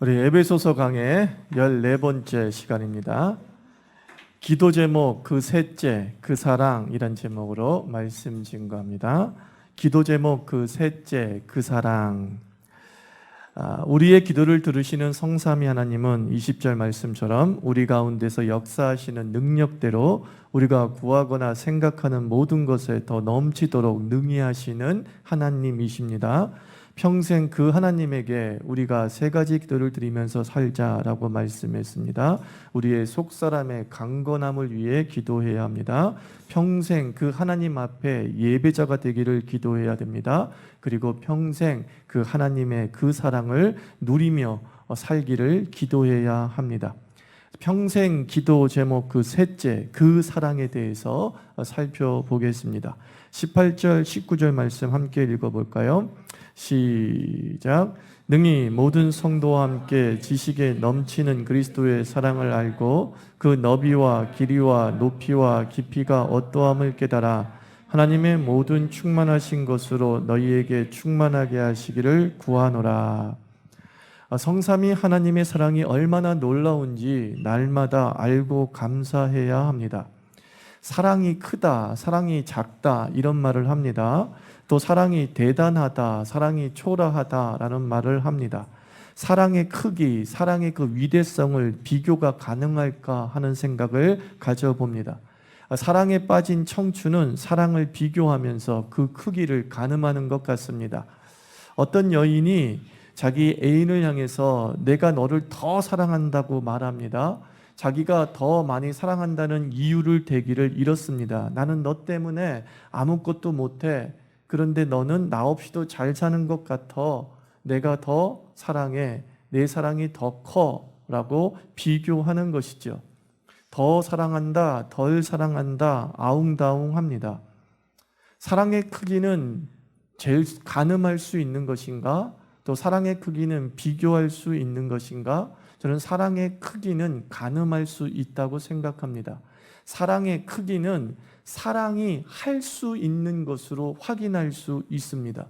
우리 에베소서 강의 14번째 시간입니다. 기도 제목 그 셋째 그 사랑이란 제목으로 말씀 증거합니다. 기도 제목 그 셋째 그 사랑. 우리의 기도를 들으시는 성삼위 하나님은 20절 말씀처럼 우리 가운데서 역사하시는 능력대로 우리가 구하거나 생각하는 모든 것에 더 넘치도록 능히 하시는 하나님이십니다. 평생 그 하나님에게 우리가 세 가지 기도를 드리면서 살자라고 말씀했습니다. 우리의 속사람의 강건함을 위해 기도해야 합니다. 평생 그 하나님 앞에 예배자가 되기를 기도해야 됩니다. 그리고 평생 그 하나님의 그 사랑을 누리며 살기를 기도해야 합니다. 평생 기도 제목 그 셋째 그 사랑에 대해서 살펴보겠습니다. 18절 19절 말씀 함께 읽어볼까요? 시작. 능히 모든 성도와 함께 지식에 넘치는 그리스도의 사랑을 알고 그 너비와 길이와 높이와 깊이가 어떠함을 깨달아 하나님의 모든 충만하신 것으로 너희에게 충만하게 하시기를 구하노라. 성삼위 하나님의 사랑이 얼마나 놀라운지 날마다 알고 감사해야 합니다. 사랑이 크다, 사랑이 작다 이런 말을 합니다. 또 사랑이 대단하다, 사랑이 초라하다라는 말을 합니다. 사랑의 크기, 사랑의 그 위대성을 비교가 가능할까 하는 생각을 가져봅니다. 사랑에 빠진 청춘은 사랑을 비교하면서 그 크기를 가늠하는 것 같습니다. 어떤 여인이 자기 애인을 향해서 내가 너를 더 사랑한다고 말합니다. 자기가 더 많이 사랑한다는 이유를 대기를 잃었습니다. 나는 너 때문에 아무것도 못해. 그런데 너는 나 없이도 잘 사는 것 같아. 내가 더 사랑해. 내 사랑이 더 커. 라고 비교하는 것이죠. 더 사랑한다, 덜 사랑한다, 아웅다웅합니다. 사랑의 크기는 제일 가늠할 수 있는 것인가? 또 사랑의 크기는 비교할 수 있는 것인가? 저는 사랑의 크기는 가늠할 수 있다고 생각합니다. 사랑의 크기는 사랑이 할 수 있는 것으로 확인할 수 있습니다.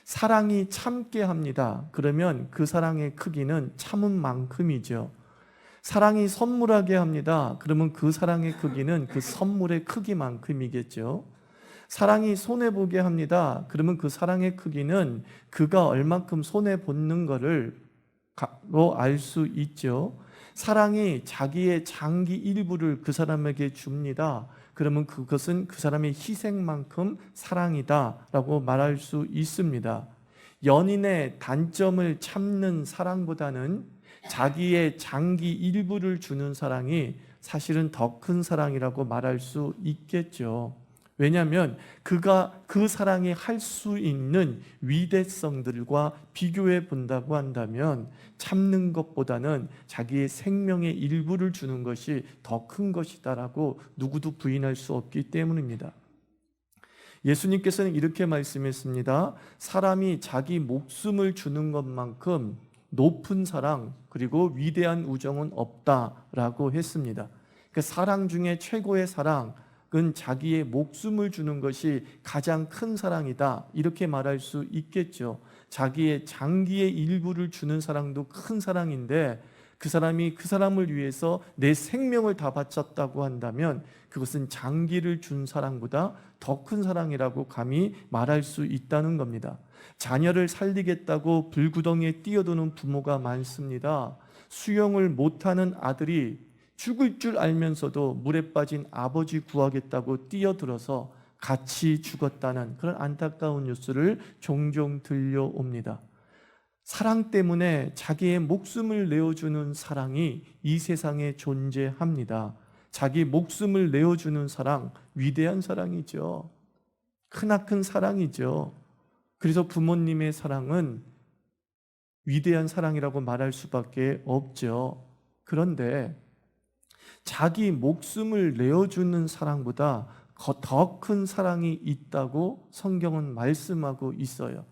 사랑이 참게 합니다. 그러면 그 사랑의 크기는 참은 만큼이죠. 사랑이 선물하게 합니다. 그러면 그 사랑의 크기는 그 선물의 크기만큼이겠죠. 사랑이 손해보게 합니다. 그러면 그 사랑의 크기는 그가 얼만큼 손해보는 거를 알 수 있죠. 사랑이 자기의 장기 일부를 그 사람에게 줍니다. 그러면 그것은 그 사람의 희생만큼 사랑이다 라고 말할 수 있습니다. 연인의 단점을 참는 사랑보다는 자기의 장기 일부를 주는 사랑이 사실은 더 큰 사랑이라고 말할 수 있겠죠. 왜냐하면 그가 그 사랑이 할 수 있는 위대성들과 비교해 본다고 한다면 참는 것보다는 자기의 생명의 일부를 주는 것이 더 큰 것이다라고 누구도 부인할 수 없기 때문입니다. 예수님께서는 이렇게 말씀했습니다. 사람이 자기 목숨을 주는 것만큼 높은 사랑 그리고 위대한 우정은 없다라고 했습니다. 그 사랑 중에 최고의 사랑은 자기의 목숨을 주는 것이 가장 큰 사랑이다 이렇게 말할 수 있겠죠. 자기의 장기의 일부를 주는 사랑도 큰 사랑인데 그 사람이 그 사람을 위해서 내 생명을 다 바쳤다고 한다면 그것은 장기를 준 사랑보다 더 큰 사랑이라고 감히 말할 수 있다는 겁니다. 자녀를 살리겠다고 불구덩이에 뛰어드는 부모가 많습니다. 수영을 못하는 아들이 죽을 줄 알면서도 물에 빠진 아버지 구하겠다고 뛰어들어서 같이 죽었다는 그런 안타까운 뉴스를 종종 들려옵니다. 사랑 때문에 자기의 목숨을 내어주는 사랑이 이 세상에 존재합니다. 자기 목숨을 내어주는 사랑, 위대한 사랑이죠. 크나큰 사랑이죠. 그래서 부모님의 사랑은 위대한 사랑이라고 말할 수밖에 없죠. 그런데 자기 목숨을 내어주는 사랑보다 더 큰 사랑이 있다고 성경은 말씀하고 있어요.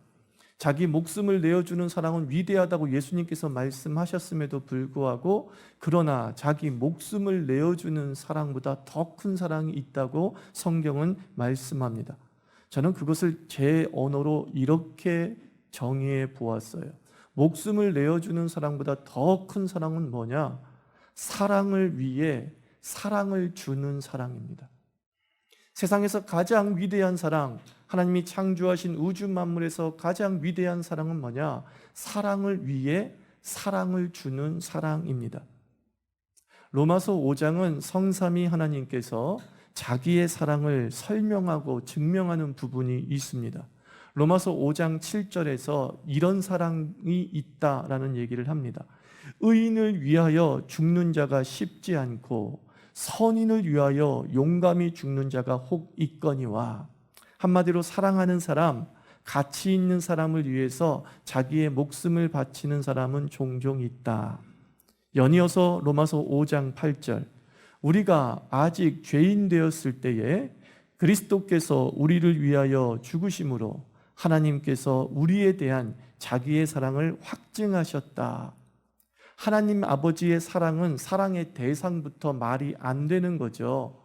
자기 목숨을 내어주는 사랑은 위대하다고 예수님께서 말씀하셨음에도 불구하고 그러나 자기 목숨을 내어주는 사랑보다 더 큰 사랑이 있다고 성경은 말씀합니다. 저는 그것을 제 언어로 이렇게 정의해 보았어요. 목숨을 내어주는 사랑보다 더 큰 사랑은 뭐냐? 사랑을 위해 사랑을 주는 사랑입니다. 세상에서 가장 위대한 사랑, 하나님이 창조하신 우주 만물에서 가장 위대한 사랑은 뭐냐? 사랑을 위해 사랑을 주는 사랑입니다. 로마서 5장은 성삼위 하나님께서 자기의 사랑을 설명하고 증명하는 부분이 있습니다. 로마서 5장 7절에서 이런 사랑이 있다라는 얘기를 합니다. 의인을 위하여 죽는 자가 쉽지 않고 선인을 위하여 용감히 죽는 자가 혹 있거니와. 한마디로 사랑하는 사람, 가치 있는 사람을 위해서 자기의 목숨을 바치는 사람은 종종 있다. 연이어서 로마서 5장 8절, 우리가 아직 죄인 되었을 때에 그리스도께서 우리를 위하여 죽으심으로 하나님께서 우리에 대한 자기의 사랑을 확증하셨다. 하나님 아버지의 사랑은 사랑의 대상부터 말이 안 되는 거죠.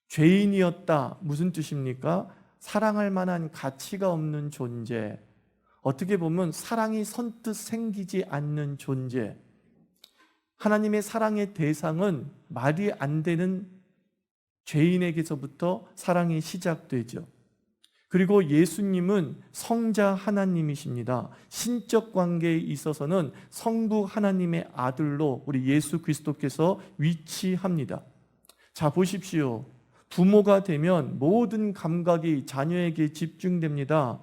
죄인이었다. 무슨 뜻입니까? 사랑할 만한 가치가 없는 존재. 어떻게 보면 사랑이 선뜻 생기지 않는 존재. 하나님의 사랑의 대상은 말이 안 되는 죄인에게서부터 사랑이 시작되죠. 그리고 예수님은 성자 하나님이십니다. 신적 관계에 있어서는 성부 하나님의 아들로 우리 예수 그리스도께서 위치합니다. 자, 보십시오. 부모가 되면 모든 감각이 자녀에게 집중됩니다.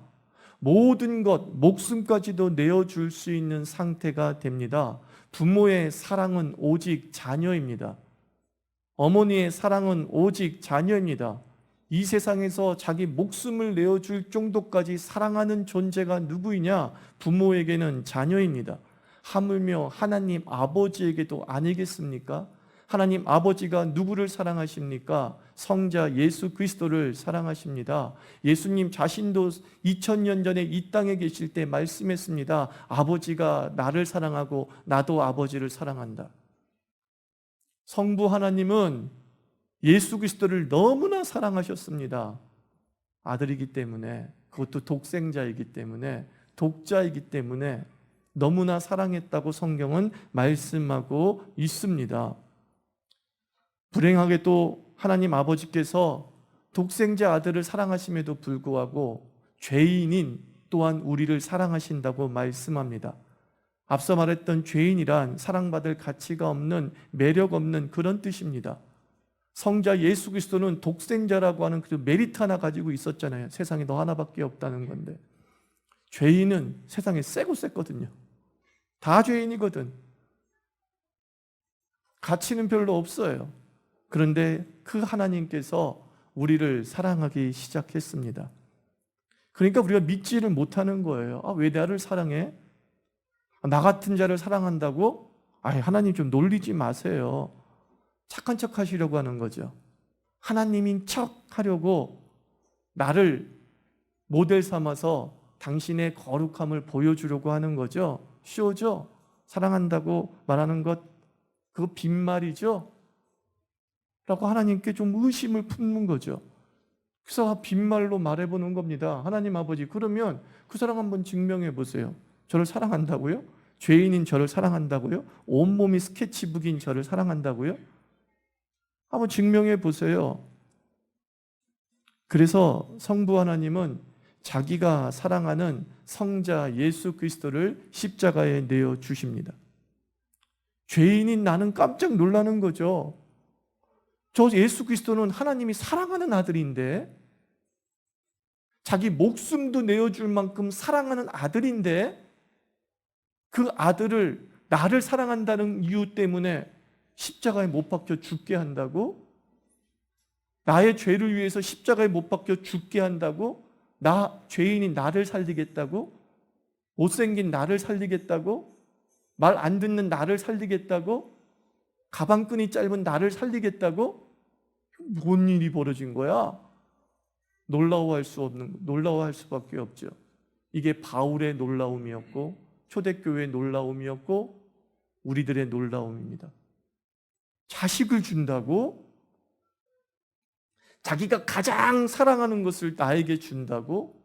모든 것, 목숨까지도 내어줄 수 있는 상태가 됩니다. 부모의 사랑은 오직 자녀입니다. 어머니의 사랑은 오직 자녀입니다. 이 세상에서 자기 목숨을 내어줄 정도까지 사랑하는 존재가 누구이냐? 부모에게는 자녀입니다. 하물며 하나님 아버지에게도 아니겠습니까? 하나님 아버지가 누구를 사랑하십니까? 성자 예수 그리스도를 사랑하십니다. 예수님 자신도 2000년 전에 이 땅에 계실 때 말씀했습니다. 아버지가 나를 사랑하고 나도 아버지를 사랑한다. 성부 하나님은 예수 그리스도를 너무나 사랑하셨습니다. 아들이기 때문에, 그것도 독생자이기 때문에, 독자이기 때문에 너무나 사랑했다고 성경은 말씀하고 있습니다. 불행하게도 하나님 아버지께서 독생자 아들을 사랑하심에도 불구하고 죄인인 또한 우리를 사랑하신다고 말씀합니다. 앞서 말했던 죄인이란 사랑받을 가치가 없는, 매력 없는 그런 뜻입니다. 성자 예수 그리스도는 독생자라고 하는 그 메리트 하나 가지고 있었잖아요. 세상에 너 하나밖에 없다는 건데. 죄인은 세상에 세고 셌거든요. 다 죄인이거든. 가치는 별로 없어요. 그런데 그 하나님께서 우리를 사랑하기 시작했습니다. 그러니까 우리가 믿지를 못하는 거예요. 왜 나를 사랑해? 나 같은 자를 사랑한다고? 하나님 좀 놀리지 마세요. 착한 척 하시려고 하는 거죠. 하나님인 척 하려고 나를 모델 삼아서 당신의 거룩함을 보여주려고 하는 거죠. 쇼죠? 사랑한다고 말하는 것, 그거 빈말이죠? 라고 하나님께 좀 의심을 품는 거죠. 그래서 빈말로 말해보는 겁니다. 하나님 아버지, 그러면 그 사랑 한번 증명해 보세요. 저를 사랑한다고요? 죄인인 저를 사랑한다고요? 온몸이 스케치북인 저를 사랑한다고요? 한번 증명해 보세요. 그래서 성부 하나님은 자기가 사랑하는 성자 예수 그리스도를 십자가에 내어 주십니다. 죄인인 나는 깜짝 놀라는 거죠. 저 예수 그리스도는 하나님이 사랑하는 아들인데, 자기 목숨도 내어줄 만큼 사랑하는 아들인데, 그 아들을 나를 사랑한다는 이유 때문에 십자가에 못 박혀 죽게 한다고? 나의 죄를 위해서 십자가에 못 박혀 죽게 한다고? 죄인인 나를 살리겠다고? 못생긴 나를 살리겠다고? 말 안 듣는 나를 살리겠다고? 가방끈이 짧은 나를 살리겠다고? 뭔 일이 벌어진 거야? 놀라워할 수밖에 없죠. 이게 바울의 놀라움이었고, 초대교회의 놀라움이었고, 우리들의 놀라움입니다. 자식을 준다고? 자기가 가장 사랑하는 것을 나에게 준다고?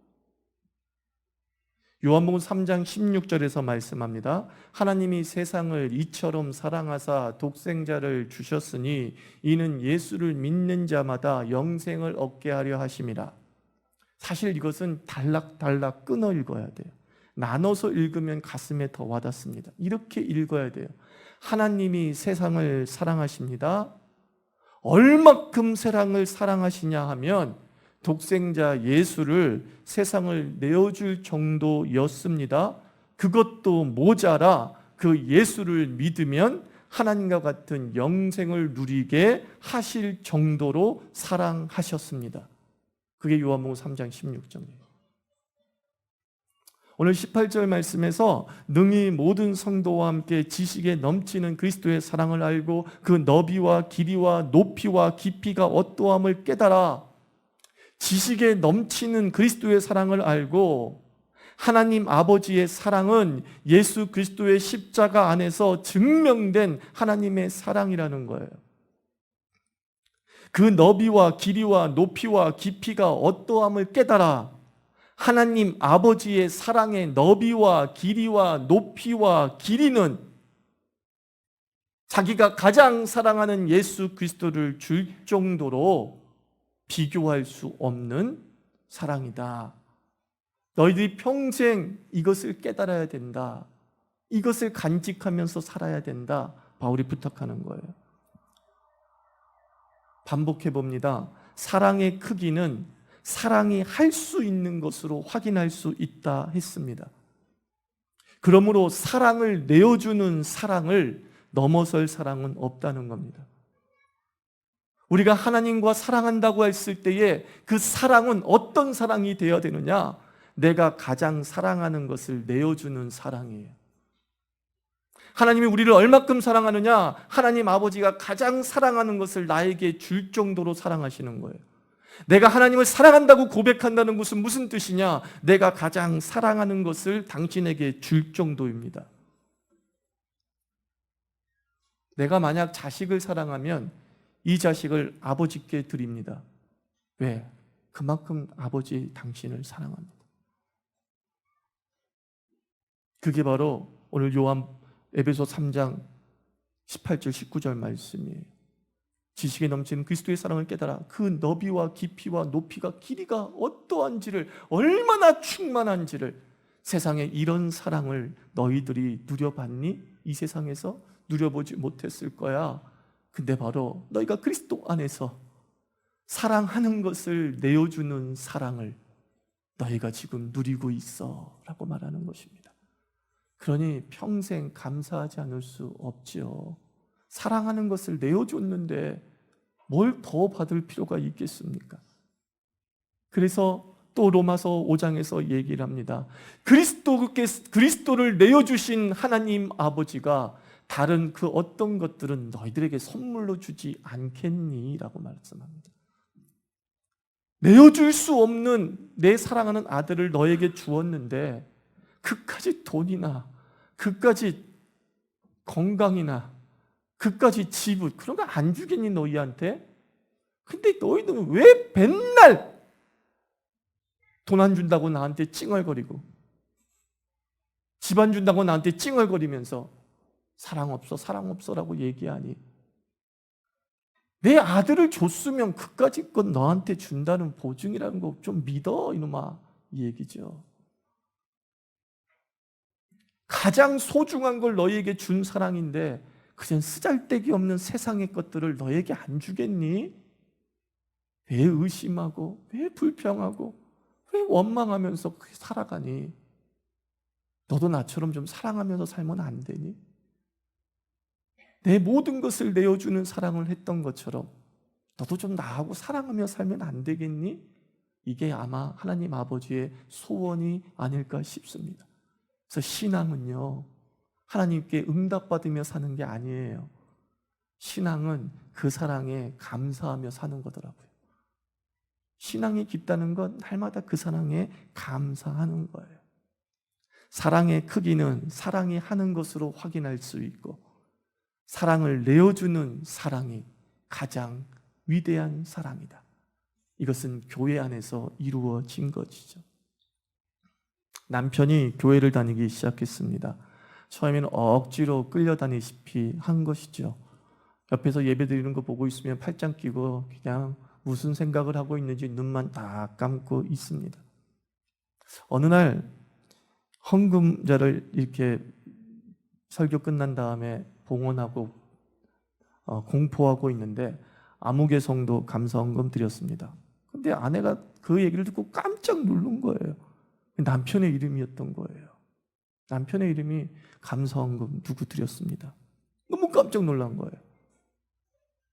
요한복음 3장 16절에서 말씀합니다. 하나님이 세상을 이처럼 사랑하사 독생자를 주셨으니 이는 예수를 믿는 자마다 영생을 얻게 하려 하심이라. 사실 이것은 단락단락 끊어 읽어야 돼요. 나눠서 읽으면 가슴에 더 와닿습니다. 이렇게 읽어야 돼요. 하나님이 세상을 사랑하십니다. 얼마큼 세상을 사랑하시냐 하면 독생자 예수를 세상을 내어줄 정도였습니다. 그것도 모자라 그 예수를 믿으면 하나님과 같은 영생을 누리게 하실 정도로 사랑하셨습니다. 그게 요한복음 3장 16절이에요. 오늘 18절 말씀에서 능히 모든 성도와 함께 지식에 넘치는 그리스도의 사랑을 알고 그 너비와 길이와 높이와 깊이가 어떠함을 깨달아. 지식에 넘치는 그리스도의 사랑을 알고 하나님 아버지의 사랑은 예수 그리스도의 십자가 안에서 증명된 하나님의 사랑이라는 거예요. 그 너비와 길이와 높이와 깊이가 어떠함을 깨달아. 하나님 아버지의 사랑의 너비와 길이와 높이와 길이는 자기가 가장 사랑하는 예수 그리스도를 줄 정도로 비교할 수 없는 사랑이다. 너희들이 평생 이것을 깨달아야 된다. 이것을 간직하면서 살아야 된다. 바울이 부탁하는 거예요. 반복해 봅니다. 사랑의 크기는 사랑이 할 수 있는 것으로 확인할 수 있다 했습니다. 그러므로 사랑을 내어주는 사랑을 넘어설 사랑은 없다는 겁니다. 우리가 하나님과 사랑한다고 했을 때에 그 사랑은 어떤 사랑이 되어야 되느냐? 내가 가장 사랑하는 것을 내어주는 사랑이에요. 하나님이 우리를 얼마큼 사랑하느냐? 하나님 아버지가 가장 사랑하는 것을 나에게 줄 정도로 사랑하시는 거예요. 내가 하나님을 사랑한다고 고백한다는 것은 무슨 뜻이냐? 내가 가장 사랑하는 것을 당신에게 줄 정도입니다. 내가 만약 자식을 사랑하면 이 자식을 아버지께 드립니다. 왜? 그만큼 아버지 당신을 사랑합니다. 그게 바로 오늘 에베소 3장 18절 19절 말씀이에요. 지식에 넘치는 그리스도의 사랑을 깨달아 그 너비와 깊이와 높이가 길이가 어떠한지를, 얼마나 충만한지를, 세상에 이런 사랑을 너희들이 누려봤니? 이 세상에서 누려보지 못했을 거야. 근데 바로 너희가 그리스도 안에서 사랑하는 것을 내어주는 사랑을 너희가 지금 누리고 있어 라고 말하는 것입니다. 그러니 평생 감사하지 않을 수 없지요. 사랑하는 것을 내어줬는데 뭘 더 받을 필요가 있겠습니까? 그래서 또 로마서 5장에서 얘기를 합니다. 그리스도를 내어주신 하나님 아버지가 다른 그 어떤 것들은 너희들에게 선물로 주지 않겠니? 라고 말씀합니다. 내어줄 수 없는 내 사랑하는 아들을 너에게 주었는데 그까지 돈이나 그까지 건강이나 그까지 집을 그런 거 안 주겠니 너희한테? 근데 너희는 왜 맨날 돈 안 준다고 나한테 찡얼거리고 집 안 준다고 나한테 찡얼거리면서 사랑 없어라고 얘기하니? 내 아들을 줬으면 그까짓 건 너한테 준다는 보증이라는 거 좀 믿어 이놈아, 이 얘기죠. 가장 소중한 걸 너희에게 준 사랑인데 그전 쓰잘데기 없는 세상의 것들을 너에게 안 주겠니? 왜 의심하고 왜 불평하고 왜 원망하면서 그렇게 살아가니? 너도 나처럼 좀 사랑하면서 살면 안 되니? 내 모든 것을 내어주는 사랑을 했던 것처럼 너도 좀 나하고 사랑하며 살면 안 되겠니? 이게 아마 하나님 아버지의 소원이 아닐까 싶습니다. 그래서 신앙은요, 하나님께 응답받으며 사는 게 아니에요. 신앙은 그 사랑에 감사하며 사는 거더라고요. 신앙이 깊다는 건 날마다 그 사랑에 감사하는 거예요. 사랑의 크기는 사랑이 하는 것으로 확인할 수 있고, 사랑을 내어주는 사랑이 가장 위대한 사랑이다. 이것은 교회 안에서 이루어진 것이죠. 남편이 교회를 다니기 시작했습니다. 처음에는 억지로 끌려다니시피 한 것이죠. 옆에서 예배 드리는 거 보고 있으면 팔짱 끼고 그냥 무슨 생각을 하고 있는지 눈만 딱 감고 있습니다. 어느 날 헌금자를 이렇게 설교 끝난 다음에 봉헌하고 공포하고 있는데 아무개 성도 감사헌금 드렸습니다. 근데 아내가 그 얘기를 듣고 깜짝 놀란 거예요. 남편의 이름이었던 거예요. 남편의 이름이 감사헌금 누구 드렸습니다. 너무 깜짝 놀란 거예요.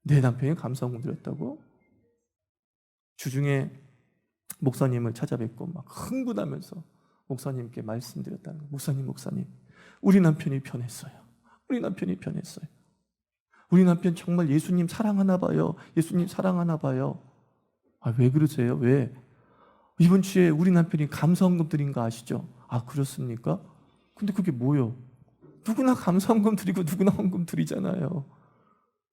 내 남편이 감사헌금 드렸다고? 주중에 목사님을 찾아뵙고 막 흥분하면서 목사님께 말씀드렸다는 거예요. 목사님, 우리 남편이 변했어요. 우리 남편이 변했어요. 우리 남편 정말 예수님 사랑하나 봐요. 예수님 사랑하나 봐요. 아, 왜 그러세요? 왜? 이번 주에 우리 남편이 감사헌금 드린 거 아시죠? 아, 그렇습니까? 근데 그게 뭐요? 누구나 감사헌금 드리고 누구나 헌금 드리잖아요.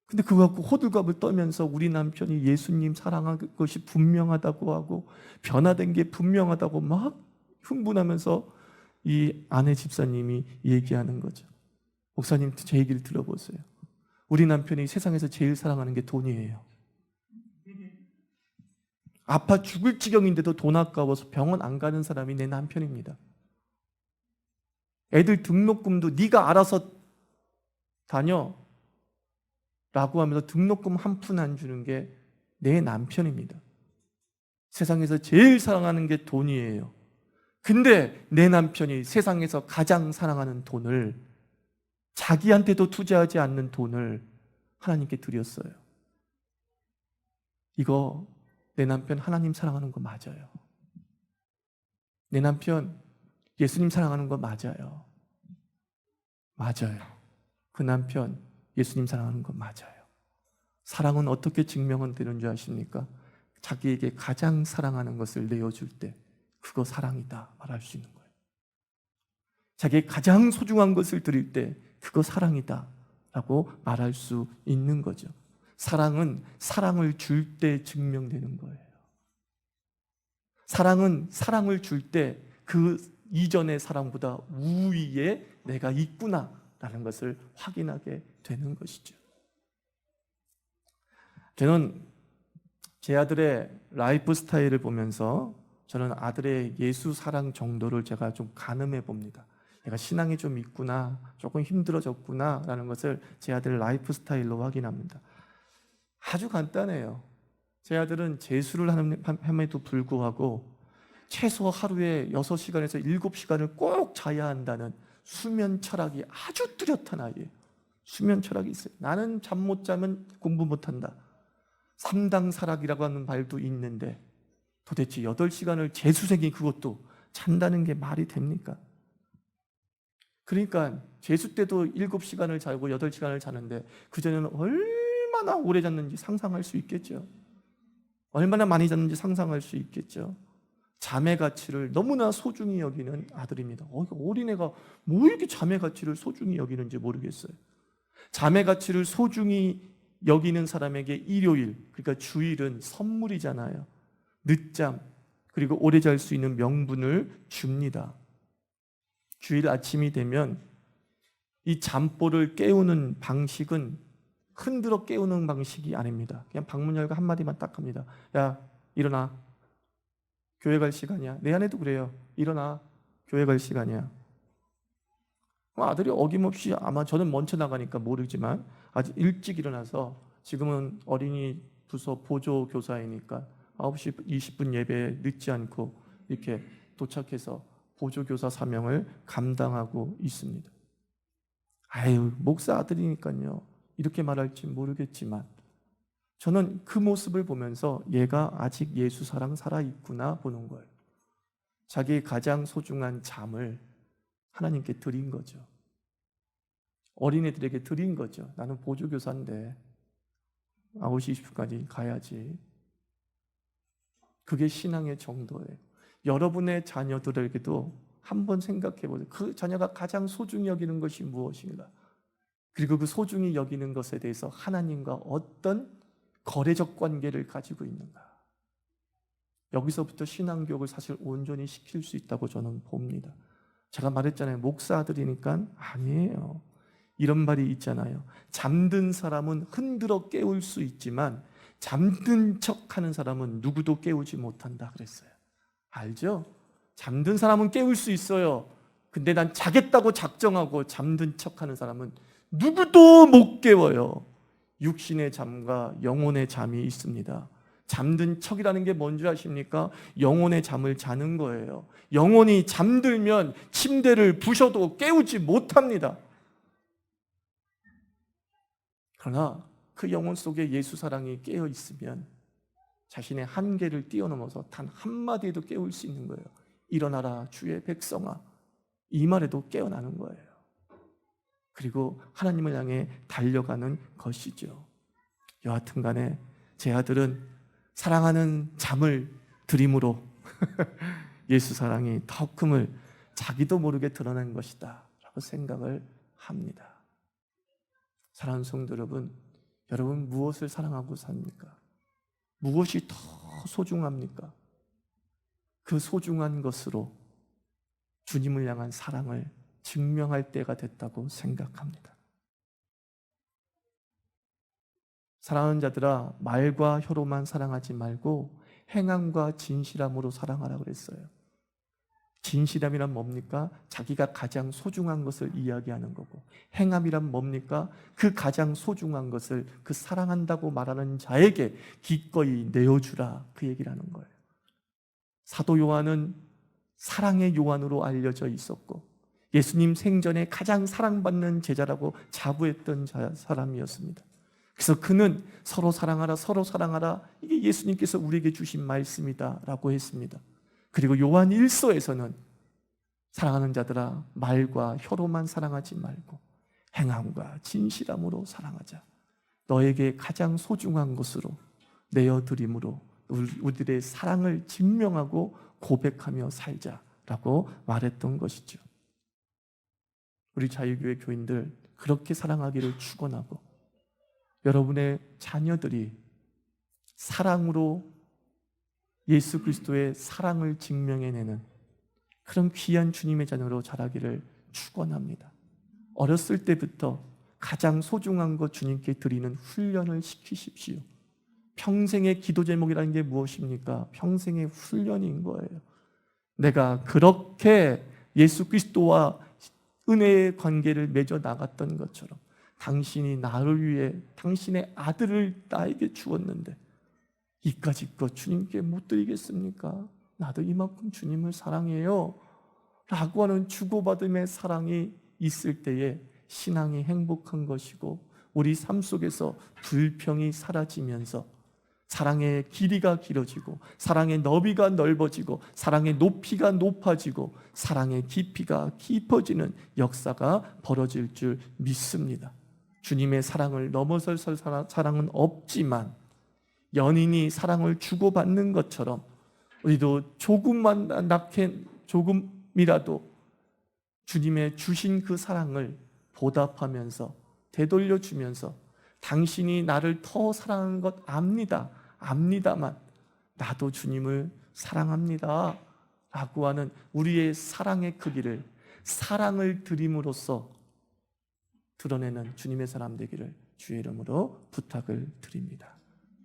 근데 그거 갖고 호들갑을 떨면서 우리 남편이 예수님 사랑한 것이 분명하다고 하고 변화된 게 분명하다고 막 흥분하면서 이 아내 집사님이 얘기하는 거죠. 목사님, 제 얘기를 들어보세요. 우리 남편이 세상에서 제일 사랑하는 게 돈이에요. 아파 죽을 지경인데도 돈 아까워서 병원 안 가는 사람이 내 남편입니다. 애들 등록금도 네가 알아서 다녀 라고 하면서 등록금 한 푼 안 주는 게 내 남편입니다. 세상에서 제일 사랑하는 게 돈이에요. 근데 내 남편이 세상에서 가장 사랑하는 돈을, 자기한테도 투자하지 않는 돈을 하나님께 드렸어요. 이거 내 남편 하나님 사랑하는 거 맞아요. 내 남편 예수님 사랑하는 거 맞아요. 맞아요. 그 남편 예수님 사랑하는 거 맞아요. 사랑은 어떻게 증명은 되는 줄 아십니까? 자기에게 가장 사랑하는 것을 내어줄 때 그거 사랑이다 말할 수 있는 거예요. 자기의 가장 소중한 것을 드릴 때 그거 사랑이다 라고 말할 수 있는 거죠. 사랑은 사랑을 줄 때 증명되는 거예요. 사랑은 사랑을 줄 때 그 이전의 사랑보다 우위에 내가 있구나 라는 것을 확인하게 되는 것이죠. 저는 제 아들의 라이프 스타일을 보면서 저는 아들의 예수 사랑 정도를 제가 좀 가늠해 봅니다. 얘가 신앙이 좀 있구나, 조금 힘들어졌구나 라는 것을 제 아들 라이프 스타일로 확인합니다. 아주 간단해요. 제 아들은 재수를 함에도 불구하고 최소 하루에 6시간에서 7시간을 꼭 자야 한다는 수면 철학이 아주 뚜렷한 아이예요. 수면 철학이 있어요. 나는 잠 못 자면 공부 못 한다. 3당 사락이라고 하는 말도 있는데 도대체 8시간을 재수생이 그것도 잔다는 게 말이 됩니까? 그러니까 재수 때도 7시간을 자고 8시간을 자는데 그전에는 얼마나 오래 잤는지 상상할 수 있겠죠. 얼마나 많이 잤는지 상상할 수 있겠죠. 잠의 가치를 너무나 소중히 여기는 아들입니다. 어린애가 뭐 이렇게 잠의 가치를 소중히 여기는지 모르겠어요. 잠의 가치를 소중히 여기는 사람에게 일요일, 그러니까 주일은 선물이잖아요. 늦잠, 그리고 오래 잘 수 있는 명분을 줍니다. 주일 아침이 되면 이 잠보를 깨우는 방식은 흔들어 깨우는 방식이 아닙니다. 그냥 방문 열고 한마디만 딱 합니다. 야, 일어나. 교회 갈 시간이야. 내 아내도 그래요. 일어나. 교회 갈 시간이야. 아들이 어김없이, 아마 저는 먼저 나가니까 모르지만 아주 일찍 일어나서, 지금은 어린이 부서 보조 교사이니까 9시 20분 예배에 늦지 않고 이렇게 도착해서 보조교사 사명을 감당하고 있습니다. 아유, 목사 아들이니까요. 이렇게 말할지 모르겠지만 저는 그 모습을 보면서 얘가 아직 예수 사랑 살아있구나 보는 거예요. 자기 가장 소중한 잠을 하나님께 드린 거죠. 어린애들에게 드린 거죠. 나는 보조교사인데 9시 20분까지 가야지. 그게 신앙의 정도예요. 여러분의 자녀들에게도 한번 생각해 보세요. 그 자녀가 가장 소중히 여기는 것이 무엇인가? 그리고 그 소중히 여기는 것에 대해서 하나님과 어떤 거래적 관계를 가지고 있는가? 여기서부터 신앙교육을 사실 온전히 시킬 수 있다고 저는 봅니다. 제가 말했잖아요. 목사들이니까 아니에요. 이런 말이 있잖아요. 잠든 사람은 흔들어 깨울 수 있지만 잠든 척하는 사람은 누구도 깨우지 못한다 그랬어요. 알죠? 잠든 사람은 깨울 수 있어요. 근데 난 자겠다고 작정하고 잠든 척하는 사람은 누구도 못 깨워요. 육신의 잠과 영혼의 잠이 있습니다. 잠든 척이라는 게 뭔지 아십니까? 영혼의 잠을 자는 거예요. 영혼이 잠들면 침대를 부셔도 깨우지 못합니다. 그러나 그 영혼 속에 예수 사랑이 깨어 있으면 자신의 한계를 뛰어넘어서 단 한마디에도 깨울 수 있는 거예요. 일어나라 주의 백성아, 이 말에도 깨어나는 거예요. 그리고 하나님을 향해 달려가는 것이죠. 여하튼 간에 제 아들은 사랑하는 잠을 드림으로 예수 사랑이 더 큼을 자기도 모르게 드러낸 것이다 라고 생각을 합니다. 사랑하는 성도 여러분, 여러분 무엇을 사랑하고 삽니까? 무엇이 더 소중합니까? 그 소중한 것으로 주님을 향한 사랑을 증명할 때가 됐다고 생각합니다. 사랑하는 자들아, 말과 혀로만 사랑하지 말고 행함과 진실함으로 사랑하라 그랬어요. 진실함이란 뭡니까? 자기가 가장 소중한 것을 이야기하는 거고, 행함이란 뭡니까? 그 가장 소중한 것을 그 사랑한다고 말하는 자에게 기꺼이 내어주라, 그 얘기를 하는 거예요. 사도 요한은 사랑의 요한으로 알려져 있었고 예수님 생전에 가장 사랑받는 제자라고 자부했던 사람이었습니다. 그래서 그는 서로 사랑하라, 서로 사랑하라, 이게 예수님께서 우리에게 주신 말씀이다 라고 했습니다. 그리고 요한 1서에서는 사랑하는 자들아, 말과 혀로만 사랑하지 말고 행함과 진실함으로 사랑하자. 너에게 가장 소중한 것으로 내어드림으로 우리들의 사랑을 증명하고 고백하며 살자라고 말했던 것이죠. 우리 자유교회 교인들 그렇게 사랑하기를 축원하고, 여러분의 자녀들이 사랑으로 예수 그리스도의 사랑을 증명해내는 그런 귀한 주님의 자녀로 자라기를 축원합니다. 어렸을 때부터 가장 소중한 것 주님께 드리는 훈련을 시키십시오. 평생의 기도 제목이라는 게 무엇입니까? 평생의 훈련인 거예요. 내가 그렇게 예수 그리스도와 은혜의 관계를 맺어 나갔던 것처럼 당신이 나를 위해 당신의 아들을 나에게 주었는데 이까짓 것 주님께 못 드리겠습니까? 나도 이만큼 주님을 사랑해요 라고 하는 주고받음의 사랑이 있을 때에 신앙이 행복한 것이고, 우리 삶 속에서 불평이 사라지면서 사랑의 길이가 길어지고 사랑의 너비가 넓어지고 사랑의 높이가 높아지고 사랑의 깊이가 깊어지는 역사가 벌어질 줄 믿습니다. 주님의 사랑을 넘어설 사랑은 없지만 연인이 사랑을 주고받는 것처럼 우리도 조금이라도 주님의 주신 그 사랑을 보답하면서 되돌려주면서, 당신이 나를 더 사랑하는 것 압니다만 나도 주님을 사랑합니다 라고 하는 우리의 사랑의 크기를 사랑을 드림으로써 드러내는 주님의 사람 되기를 주의 이름으로 부탁을 드립니다.